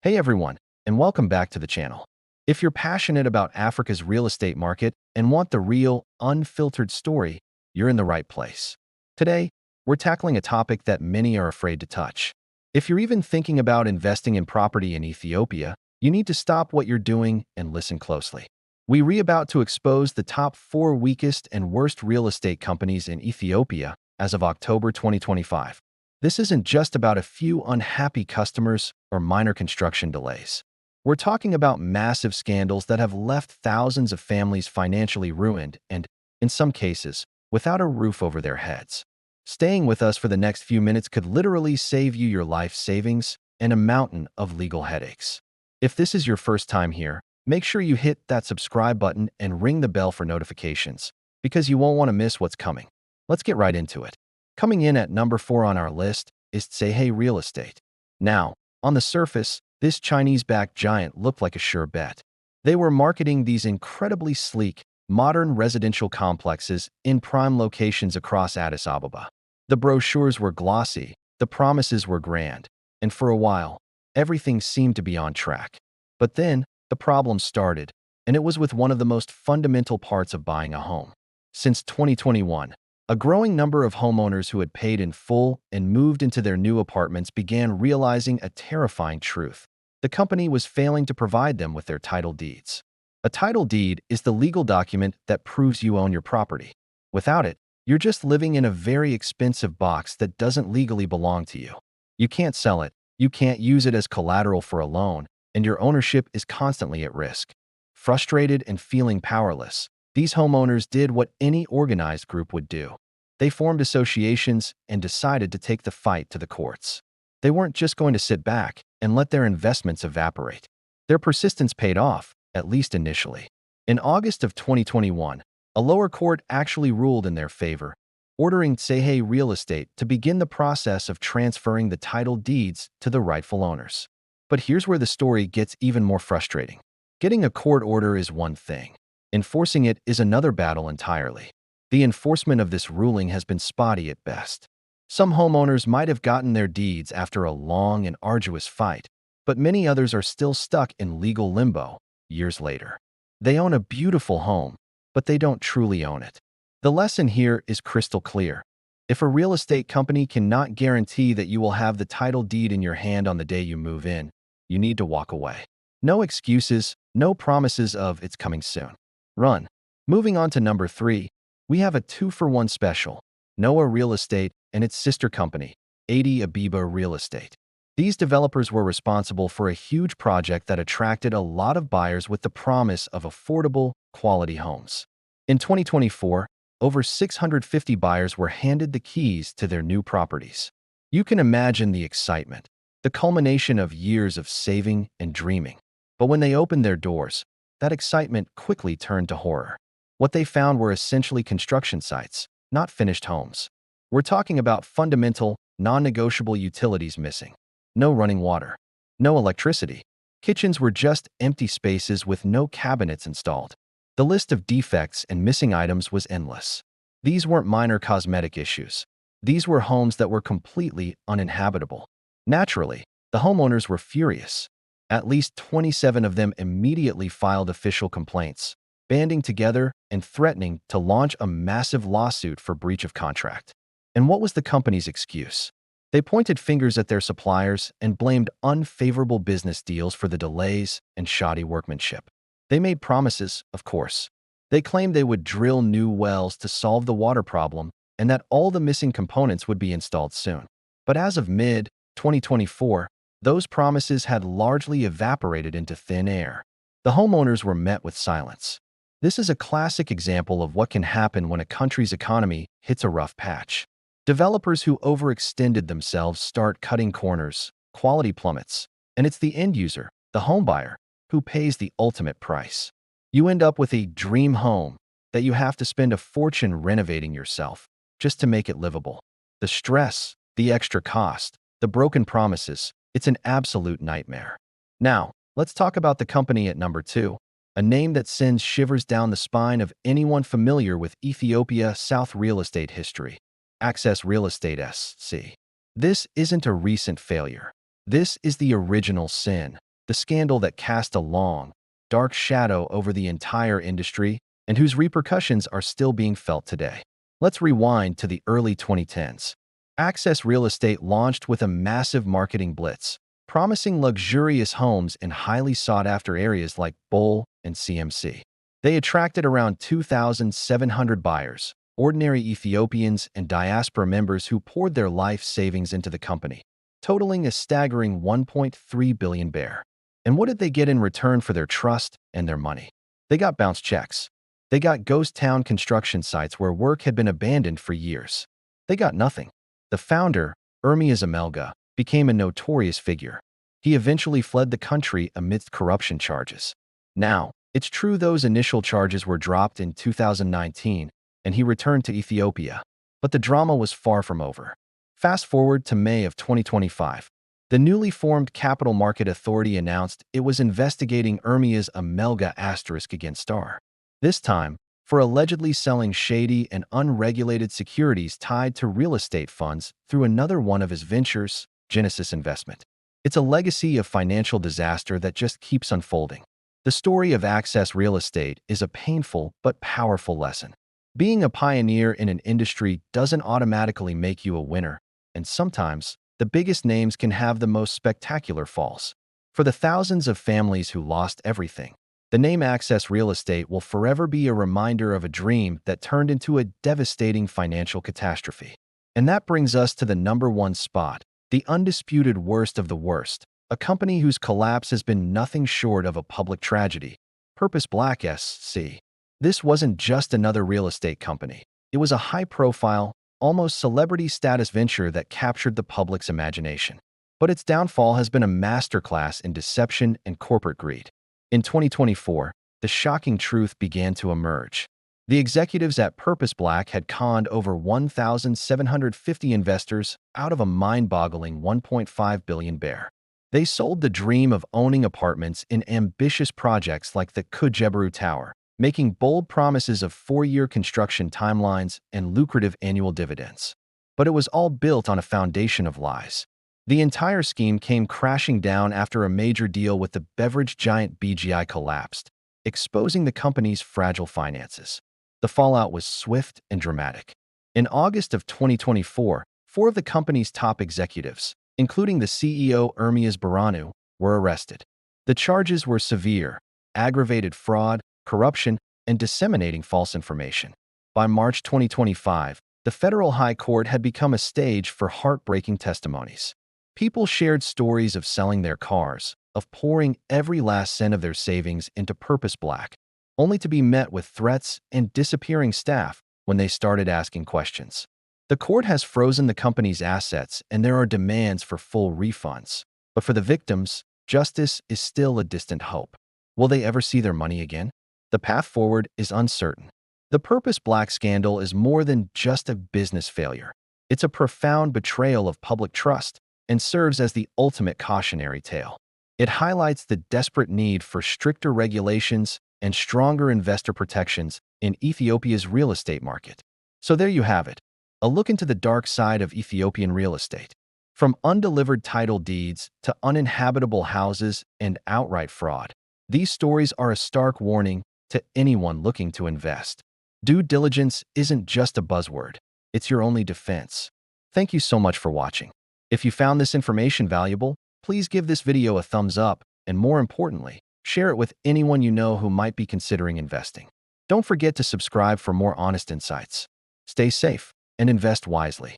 Hey everyone, and welcome back to the channel. If you're passionate about Africa's real estate market and want the real, unfiltered story, you're in the right place. Today, we're tackling a topic that many are afraid to touch. If you're even thinking about investing in property in Ethiopia, you need to stop what you're doing and listen closely. We're about to expose the top 4 weakest and worst real estate companies in Ethiopia as of October 2025. This isn't just about a few unhappy customers or minor construction delays. We're talking about massive scandals that have left thousands of families financially ruined and, in some cases, without a roof over their heads. Staying with us for the next few minutes could literally save you your life savings and a mountain of legal headaches. If this is your first time here, make sure you hit that subscribe button and ring the bell for notifications, because you won't want to miss what's coming. Let's get right into it. Coming in at number 4 on our list is Tsehay Real Estate. Now, on the surface, this Chinese-backed giant looked like a sure bet. They were marketing these incredibly sleek, modern residential complexes in prime locations across Addis Ababa. The brochures were glossy, the promises were grand, and for a while, everything seemed to be on track. But then, the problem started, and it was with one of the most fundamental parts of buying a home. Since 2021, a growing number of homeowners who had paid in full and moved into their new apartments began realizing a terrifying truth. The company was failing to provide them with their title deeds. A title deed is the legal document that proves you own your property. Without it, you're just living in a very expensive box that doesn't legally belong to you. You can't sell it, you can't use it as collateral for a loan, and your ownership is constantly at risk. Frustrated and feeling powerless, these homeowners did what any organized group would do. They formed associations and decided to take the fight to the courts. They weren't just going to sit back and let their investments evaporate. Their persistence paid off, at least initially. In August of 2021, a lower court actually ruled in their favor, ordering Tsehay Real Estate to begin the process of transferring the title deeds to the rightful owners. But here's where the story gets even more frustrating. Getting a court order is one thing. Enforcing it is another battle entirely. The enforcement of this ruling has been spotty at best. Some homeowners might have gotten their deeds after a long and arduous fight, but many others are still stuck in legal limbo years later. They own a beautiful home, but they don't truly own it. The lesson here is crystal clear. If a real estate company cannot guarantee that you will have the title deed in your hand on the day you move in, you need to walk away. No excuses, no promises of "it's coming soon." Run. Moving on to number 3, we have a 2-for-1 special, Noah Real Estate and its sister company, Adey Abeba Real Estate. These developers were responsible for a huge project that attracted a lot of buyers with the promise of affordable, quality homes. In 2024, over 650 buyers were handed the keys to their new properties. You can imagine the excitement, the culmination of years of saving and dreaming. But when they opened their doors, that excitement quickly turned to horror. What they found were essentially construction sites, not finished homes. We're talking about fundamental, non-negotiable utilities missing. No running water. No electricity. Kitchens were just empty spaces with no cabinets installed. The list of defects and missing items was endless. These weren't minor cosmetic issues. These were homes that were completely uninhabitable. Naturally, the homeowners were furious. At least 27 of them immediately filed official complaints, banding together and threatening to launch a massive lawsuit for breach of contract. And what was the company's excuse? They pointed fingers at their suppliers and blamed unfavorable business deals for the delays and shoddy workmanship. They made promises, of course. They claimed they would drill new wells to solve the water problem and that all the missing components would be installed soon. But as of mid-2024, those promises had largely evaporated into thin air. The homeowners were met with silence. This is a classic example of what can happen when a country's economy hits a rough patch. Developers who overextended themselves start cutting corners, quality plummets, and it's the end user, the homebuyer, who pays the ultimate price. You end up with a dream home that you have to spend a fortune renovating yourself just to make it livable. The stress, the extra cost, the broken promises, it's an absolute nightmare. Now, let's talk about the company at number 2, a name that sends shivers down the spine of anyone familiar with Ethiopia South real estate history. Access Real Estate SC. This isn't a recent failure. This is the original sin. the scandal that cast a long, dark shadow over the entire industry and whose repercussions are still being felt today. Let's rewind to the early 2010s. Access Real Estate launched with a massive marketing blitz, promising luxurious homes in highly sought-after areas like Bole and CMC. They attracted around 2,700 buyers, ordinary Ethiopians and diaspora members who poured their life savings into the company, totaling a staggering 1.3 billion bare. And what did they get in return for their trust and their money? They got bounce checks. They got ghost town construction sites where work had been abandoned for years. They got nothing. The founder, Adey Abeba, became a notorious figure. He eventually fled the country amidst corruption charges. Now, it's true those initial charges were dropped in 2019, and he returned to Ethiopia. But the drama was far from over. Fast forward to May of 2025. The newly formed Capital Market Authority announced it was investigating Adey Abeba against Star. This time, for allegedly selling shady and unregulated securities tied to real estate funds through another one of his ventures, Genesis Investment. It's a legacy of financial disaster that just keeps unfolding. The story of Access Real Estate is a painful but powerful lesson. Being a pioneer in an industry doesn't automatically make you a winner, and sometimes the biggest names can have the most spectacular falls. For the thousands of families who lost everything, the name Access Real Estate will forever be a reminder of a dream that turned into a devastating financial catastrophe. And that brings us to the #1 spot, the undisputed worst of the worst, a company whose collapse has been nothing short of a public tragedy, Purpose Black SC. This wasn't just another real estate company. It was a high-profile, almost celebrity-status venture that captured the public's imagination. But its downfall has been a masterclass in deception and corporate greed. In 2024, the shocking truth began to emerge. The executives at Purpose Black had conned over 1,750 investors out of a mind-boggling 1.5 billion bare. They sold the dream of owning apartments in ambitious projects like the Kujebaru Tower, making bold promises of 4-year construction timelines and lucrative annual dividends. But it was all built on a foundation of lies. The entire scheme came crashing down after a major deal with the beverage giant BGI collapsed, exposing the company's fragile finances. The fallout was swift and dramatic. In August of 2024, 4 of the company's top executives, including the CEO Adey Abeba, were arrested. The charges were severe: aggravated fraud, corruption, and disseminating false information. By March 2025, the Federal High Court had become a stage for heartbreaking testimonies. People shared stories of selling their cars, of pouring every last cent of their savings into Purpose Black, only to be met with threats and disappearing staff when they started asking questions. The court has frozen the company's assets and there are demands for full refunds. But for the victims, justice is still a distant hope. Will they ever see their money again? The path forward is uncertain. The Purpose Black scandal is more than just a business failure. It's a profound betrayal of public trust and serves as the ultimate cautionary tale. It highlights the desperate need for stricter regulations and stronger investor protections in Ethiopia's real estate market. So there you have it, a look into the dark side of Ethiopian real estate. From undelivered title deeds to uninhabitable houses and outright fraud, these stories are a stark warning to anyone looking to invest. Due diligence isn't just a buzzword, it's your only defense. Thank you so much for watching. If you found this information valuable, please give this video a thumbs up and, more importantly, share it with anyone you know who might be considering investing. Don't forget to subscribe for more honest insights. Stay safe and invest wisely.